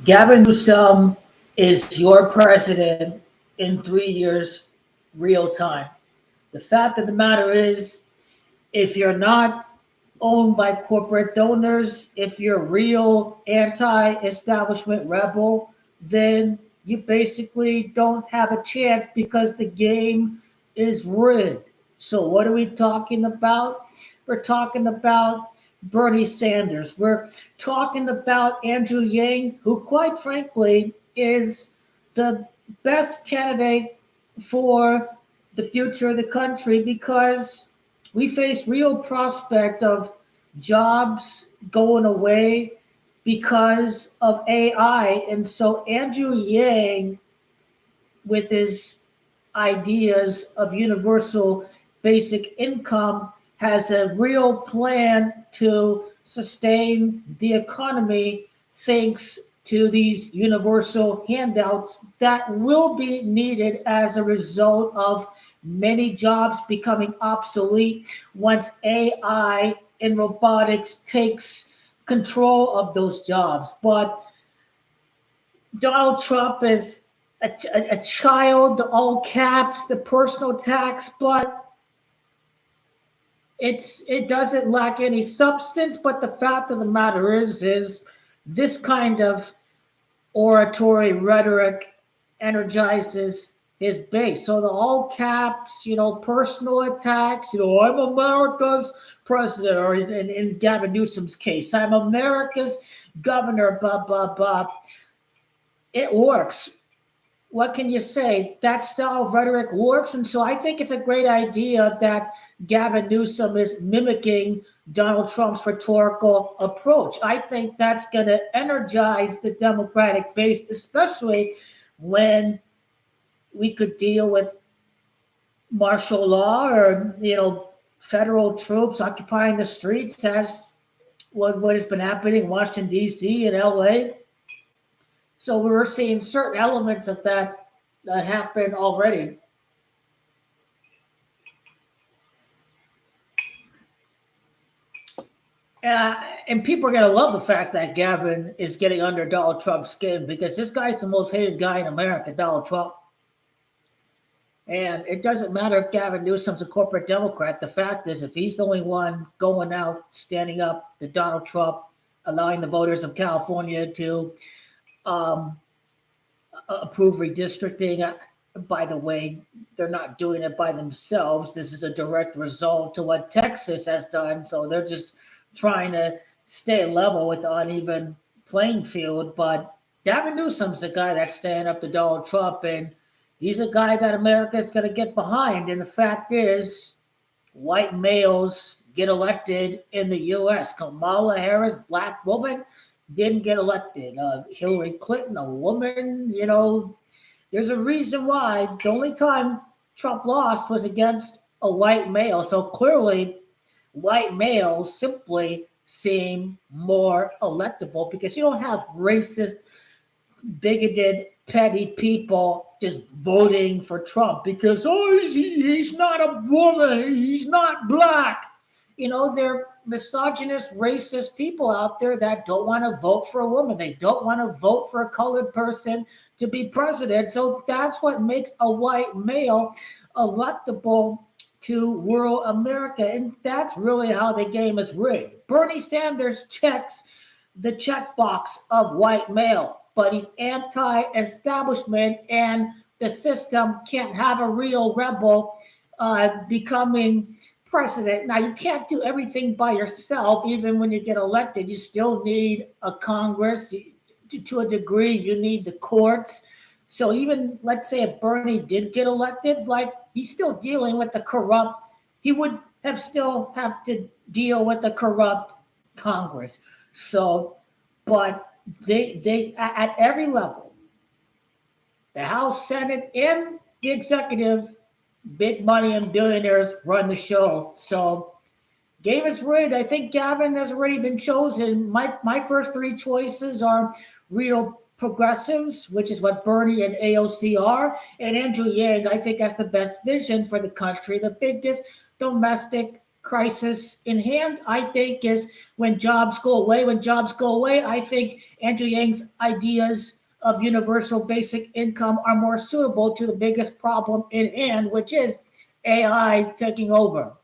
Gavin Newsom is your president in 3 years, real time. The fact of the matter is, if you're not owned by corporate donors, if you're a real anti establishment rebel, then you basically don't have a chance because the game is rigged. So, what are we talking about? We're talking about Bernie Sanders. We're talking about Andrew Yang, who, quite frankly, is the best candidate for the future of the country because we face real prospect of jobs going away because of AI. And so Andrew Yang, with his ideas of universal basic income, has a real plan to sustain the economy thanks to these universal handouts that will be needed as a result of many jobs becoming obsolete once AI and robotics takes control of those jobs. But Donald Trump is a child, all caps, the personal tax, but it doesn't lack any substance. But the fact of the matter is this kind of oratory rhetoric energizes his base. So the all caps, personal attacks, I'm America's president, or in Gavin Newsom's case, I'm America's governor, blah, blah, blah. It works. What can you say? That style of rhetoric works. And so I think it's a great idea that Gavin Newsom is mimicking Donald Trump's rhetorical approach. I think that's going to energize the Democratic base, especially when we could deal with martial law or, federal troops occupying the streets as what has been happening in Washington, D.C. and L.A. So we're seeing certain elements of that happen already. And people are going to love the fact that Gavin is getting under Donald Trump's skin because this guy's the most hated guy in America, Donald Trump. And it doesn't matter if Gavin Newsom's a corporate Democrat. The fact is, if he's the only one going out, standing up to Donald Trump, allowing the voters of California to approve redistricting. By the way, they're not doing it by themselves. This is a direct result to what Texas has done. So they're just trying to stay level with the uneven playing field. But Gavin Newsom's a guy that's standing up to Donald Trump, and he's a guy that America is going to get behind. And the fact is, white males get elected in the U.S. Kamala Harris, black woman, didn't get elected. Hillary Clinton, a woman, there's a reason why the only time Trump lost was against a white male. So clearly, white males simply seem more electable because you don't have racist, bigoted, petty people just voting for Trump because, he's not a woman, he's not black. There are misogynist, racist people out there that don't want to vote for a woman. They don't want to vote for a colored person to be president. So that's what makes a white male electable to rural America. And that's really how the game is rigged. Bernie Sanders checks the checkbox of white male, but he's anti-establishment, and the system can't have a real rebel becoming president. Now, you can't do everything by yourself. Even when you get elected, you still need a Congress. To a degree, you need the courts. So even, let's say, if Bernie did get elected, he's still dealing with the corrupt, he would still have to deal with the corrupt Congress. So, but they at every level, the House, Senate, and the executive, big money and billionaires run the show. So game is rigged. I think Gavin has already been chosen. My first three choices are real progressives, which is what Bernie and AOC are. And Andrew Yang, I think, has the best vision for the country, the biggest domestic crisis in hand, I think, is when jobs go away. When jobs go away, I think Andrew Yang's ideas of universal basic income are more suitable to the biggest problem in hand, which is AI taking over.